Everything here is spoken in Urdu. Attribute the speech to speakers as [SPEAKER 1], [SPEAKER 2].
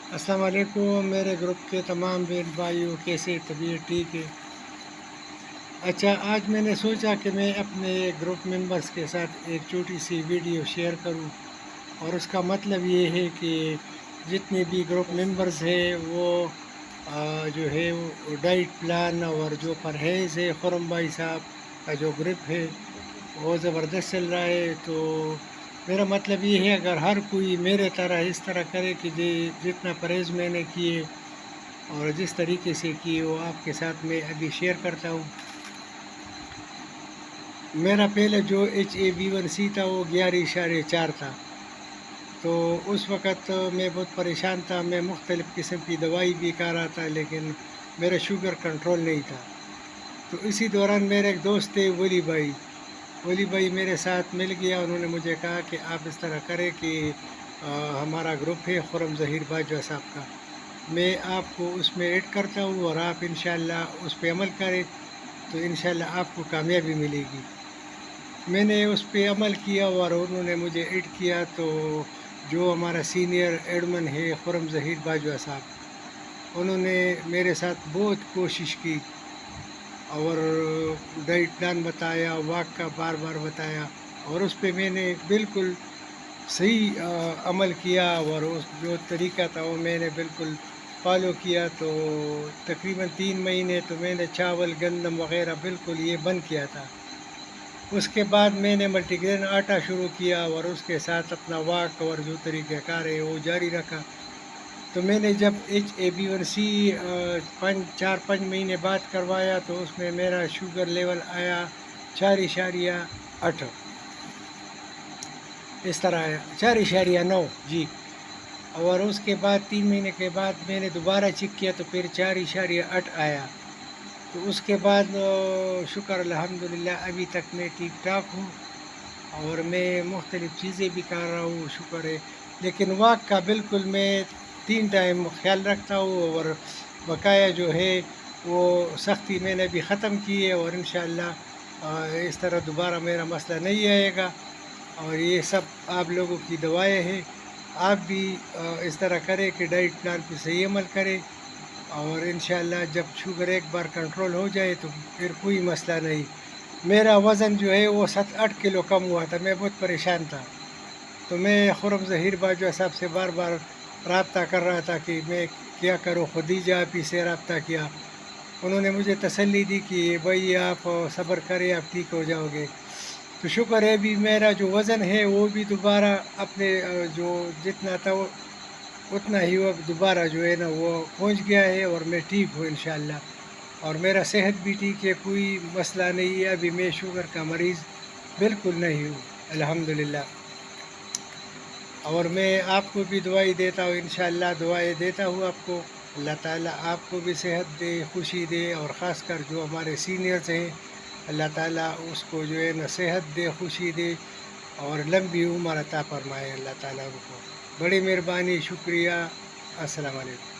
[SPEAKER 1] السلام علیکم میرے گروپ کے تمام بہن بھائیوں، کیسے طبیعت ٹھیک ہے؟ اچھا، آج میں نے سوچا کہ میں اپنے گروپ ممبرس کے ساتھ ایک چھوٹی سی ویڈیو شیئر کروں، اور اس کا مطلب یہ ہے کہ جتنے بھی گروپ ممبرز ہیں وہ جو ہے وہ ڈائٹ پلان اور جو پرہیز ہے، خرم بھائی صاحب کا جو گروپ ہے وہ زبردست چل رہا ہے۔ تو میرا مطلب یہ ہے، اگر ہر کوئی میرے طرح اس طرح کرے کہ جتنا پرہیز میں نے کیے اور جس طریقے سے کیے وہ آپ کے ساتھ میں ابھی شیئر کرتا ہوں۔ میرا پہلے جو HbA1c تھا وہ 11.4 تھا، تو اس وقت میں بہت پریشان تھا، میں مختلف قسم کی دوائی بھی کھا رہا تھا لیکن میرا شوگر کنٹرول نہیں تھا۔ تو اسی دوران میرے ایک دوست تھے ولی بھائی میرے ساتھ مل گیا، انہوں نے مجھے کہا کہ آپ اس طرح کریں کہ ہمارا گروپ ہے خرم ظہیر باجوہ صاحب کا، میں آپ کو اس میں ایڈ کرتا ہوں اور آپ انشاءاللہ اس پہ عمل کریں تو انشاءاللہ آپ کو کامیابی ملے گی۔ میں نے اس پہ عمل کیا اور انہوں نے مجھے ایڈ کیا، تو جو ہمارا سینئر ایڈمن ہے خرم ظہیر باجوہ صاحب، انہوں نے میرے ساتھ بہت کوشش کی اور ڈائٹ پلان بتایا، واک کا بار بار بتایا، اور اس پہ میں نے بالکل صحیح عمل کیا، اور اس جو طریقہ تھا وہ میں نے بالکل فالو کیا۔ تو تقریباً 3 مہینے تو میں نے چاول گندم وغیرہ بالکل یہ بند کیا تھا۔ اس کے بعد میں نے ملٹی گرین آٹا شروع کیا اور اس کے ساتھ اپنا واک اور جو طریقہ کار ہے وہ جاری رکھا۔ تو میں نے جب HbA1c 4-5 مہینے بعد کروایا تو اس میں میرا شوگر لیول آیا 4.8، اس طرح آیا 4.9 جی۔ اور اس کے بعد 3 مہینے کے بعد میں نے دوبارہ چیک کیا تو پھر 4.8 آیا۔ تو اس کے بعد شکر الحمدللہ ابھی تک میں ٹھیک ٹھاک ہوں، اور میں مختلف چیزیں بھی کر رہا ہوں، شکر ہے۔ لیکن واک کا بالکل میں 3 ٹائم خیال رکھتا ہوں، اور بقایا جو ہے وہ سختی میں نے بھی ختم کی ہے، اور انشاءاللہ اس طرح دوبارہ میرا مسئلہ نہیں آئے گا۔ اور یہ سب آپ لوگوں کی دعائیں ہیں، آپ بھی اس طرح کریں کہ ڈائٹ پلان پہ صحیح عمل کریں، اور انشاءاللہ جب شوگر ایک بار کنٹرول ہو جائے تو پھر کوئی مسئلہ نہیں۔ میرا وزن جو ہے وہ 7-8 کلو کم ہوا تھا، میں بہت پریشان تھا۔ تو میں خرم ظہیر باجوہ صاحب سے بار بار رابطہ کر رہا تھا کہ میں کیا کروں، خدیجہ آپی سے رابطہ کیا، انہوں نے مجھے تسلی دی کہ بھائی آپ صبر کریں، آپ ٹھیک ہو جاؤ گے۔ تو شکر ہے ابھی میرا جو وزن ہے وہ بھی دوبارہ اپنے جو جتنا تھا وہ اتنا ہی وہ دوبارہ جو ہے نا وہ پہنچ گیا ہے، اور میں ٹھیک ہوں انشاءاللہ، اور میرا صحت بھی ٹھیک ہے، کوئی مسئلہ نہیں ہے، ابھی میں شوگر کا مریض بالکل نہیں ہوں الحمدللہ۔ اور میں آپ کو بھی دعائی دیتا ہوں، انشاءاللہ دعائیں دیتا ہوں آپ کو، اللہ تعالیٰ آپ کو بھی صحت دے، خوشی دے، اور خاص کر جو ہمارے سینئرز ہیں اللہ تعالیٰ اس کو جو ہے نا صحت دے، خوشی دے، اور لمبی عمر عطا فرمائے اللہ تعالیٰ ان کو۔ بڑی مہربانی، شکریہ، السلام علیکم۔